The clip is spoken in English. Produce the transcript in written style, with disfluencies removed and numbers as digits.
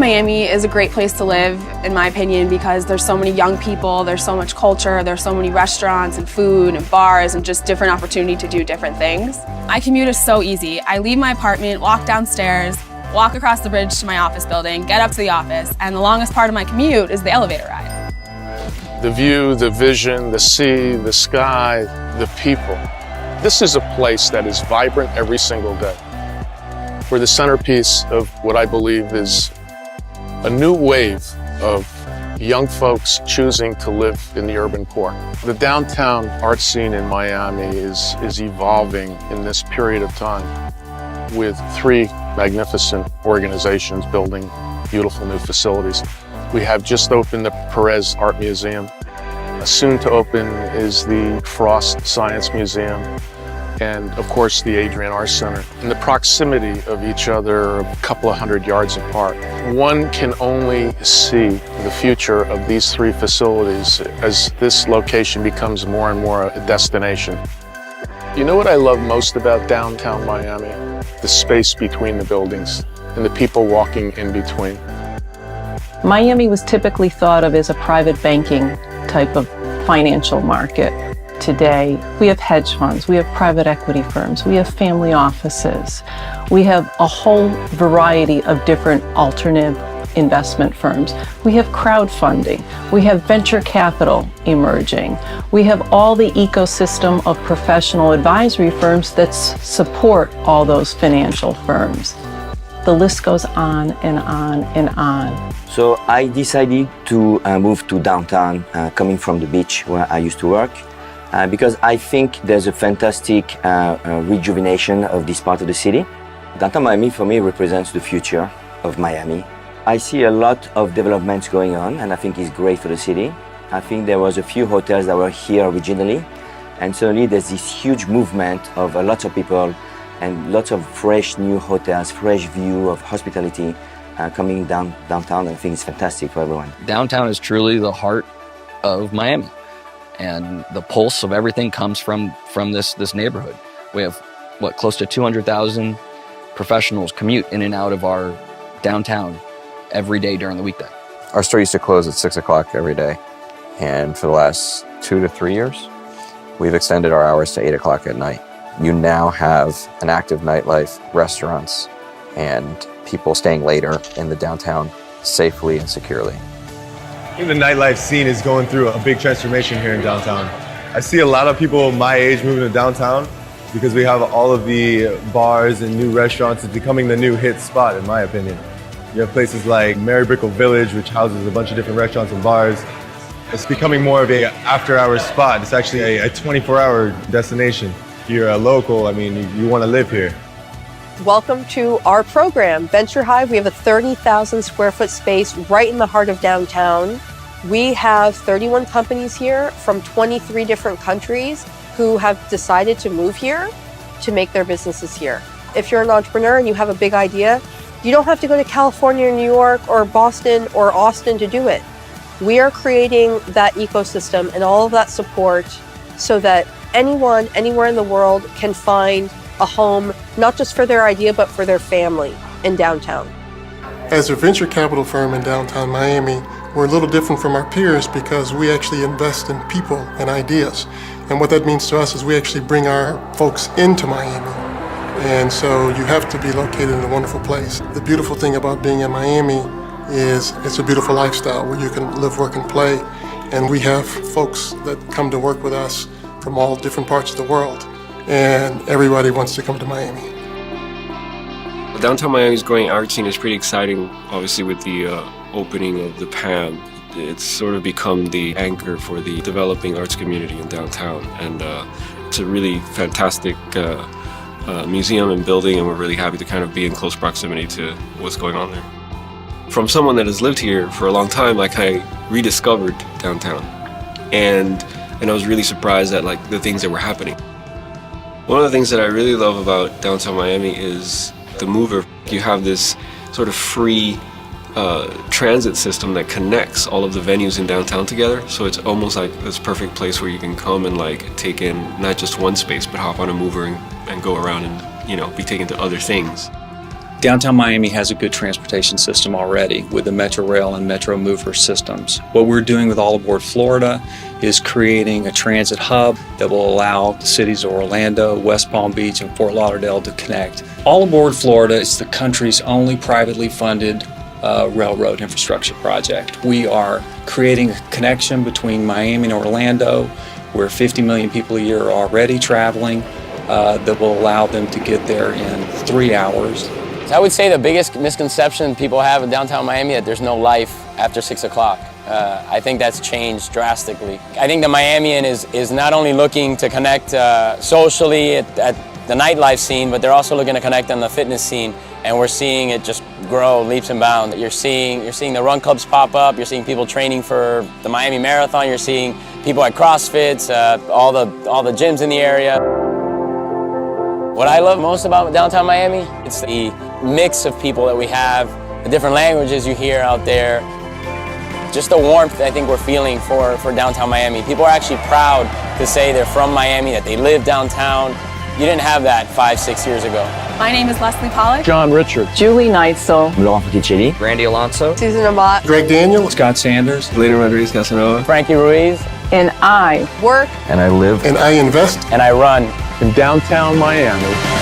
Miami is a great place to live, in my opinion, because there's so many young people, there's so much culture, there's so many restaurants and food and bars and just different opportunity to do different things. My commute is so easy. I leave my apartment, walk downstairs, walk across the bridge to my office building, get up to the office, and the longest part of my commute is the elevator ride. The view, the vision, the sea, the sky, the people. This is a place that is vibrant every single day. We're the centerpiece of what I believe is a new wave of young folks choosing to live in the urban core. The downtown art scene in Miami is evolving in this period of time with 3 magnificent organizations building beautiful new facilities. We have just opened the Perez Art Museum. Soon to open is the Frost Science Museum, and of course the Adrian Art Center. In the proximity of each other, a couple of 100 yards apart, one can only see the future of these 3 facilities as this location becomes more and more a destination. You know what I love most about downtown Miami? The space between the buildings and the people walking in between. Miami was typically thought of as a private banking type of financial market. Today, we have hedge funds, we have private equity firms, we have family offices, we have a whole variety of different alternative investment firms. We have crowdfunding, we have venture capital emerging, we have all the ecosystem of professional advisory firms that support all those financial firms. The list goes on and on and on. So I decided to move to downtown, coming from the beach where I used to work. Because I think there's a fantastic rejuvenation of this part of the city. Downtown Miami for me represents the future of Miami. I see a lot of developments going on and I think it's great for the city. I think there was a few hotels that were here originally and suddenly there's this huge movement of lots of people and lots of fresh new hotels, fresh view of hospitality coming downtown. I think it's fantastic for everyone. Downtown is truly the heart of Miami. And the pulse of everything comes from this neighborhood. We have, close to 200,000 professionals commute in and out of our downtown every day during the weekday. Our store used to close at 6 o'clock every day. And for the last 2 to 3 years, we've extended our hours to 8 o'clock at night. You now have an active nightlife, restaurants, and people staying later in the downtown safely and securely. I think the nightlife scene is going through a big transformation here in downtown. I see a lot of people my age moving to downtown because we have all of the bars and new restaurants. It's becoming the new hit spot, in my opinion. You have places like Mary Brickell Village, which houses a bunch of different restaurants and bars. It's becoming more of an after-hours spot. It's actually a 24-hour destination. If you're a local, I mean, you want to live here. Welcome to our program, Venture Hive. We have a 30,000 square foot space right in the heart of downtown. We have 31 companies here from 23 different countries who have decided to move here to make their businesses here. If you're an entrepreneur and you have a big idea, you don't have to go to California, New York, or Boston, or Austin to do it. We are creating that ecosystem and all of that support so that anyone, anywhere in the world can find a home, not just for their idea, but for their family in downtown. As a venture capital firm in downtown Miami, we're a little different from our peers because we actually invest in people and ideas. And what that means to us is we actually bring our folks into Miami. And so you have to be located in a wonderful place. The beautiful thing about being in Miami is it's a beautiful lifestyle where you can live, work, and play. And we have folks that come to work with us from all different parts of the world. And everybody wants to come to Miami. Downtown Miami's growing art scene is pretty exciting, obviously with the opening of the PAM. It's sort of become the anchor for the developing arts community in downtown. And it's a really fantastic museum and building, and we're really happy to kind of be in close proximity to what's going on there. From someone that has lived here for a long time, like I rediscovered downtown. And I was really surprised at like the things that were happening. One of the things that I really love about downtown Miami is the mover. You have this sort of free transit system that connects all of the venues in downtown together. So it's almost like this perfect place where you can come and like take in not just one space, but hop on a mover and go around and, you know, be taken to other things. Downtown Miami has a good transportation system already with the Metro Rail and Metro Mover systems. What we're doing with All Aboard Florida is creating a transit hub that will allow the cities of Orlando, West Palm Beach, and Fort Lauderdale to connect. All Aboard Florida is the country's only privately funded railroad infrastructure project. We are creating a connection between Miami and Orlando, where 50 million people a year are already traveling, that will allow them to get there in 3 hours. I would say the biggest misconception people have in downtown Miami that there's no life after 6 o'clock. I think that's changed drastically. I think the Miamian is not only looking to connect socially at the nightlife scene, but they're also looking to connect on the fitness scene. And we're seeing it just grow leaps and bounds. You're seeing the run clubs pop up. You're seeing people training for the Miami Marathon. You're seeing people at CrossFits, all the gyms in the area. What I love most about downtown Miami, it's the mix of people that we have, the different languages you hear out there, just the warmth I think we're feeling for downtown Miami. People are actually proud to say they're from Miami, that they live downtown. You didn't have that 5-6 years ago. My name is Leslie Pollock. John Richard. Julie Neitzel. Laurent Petticelli. Randy Alonso. Susan Amat. Greg Daniel. Scott Sanders. Bladen Rodriguez Casanova. Frankie Ruiz. And I Work. And I live And I invest. And I run. In downtown Miami.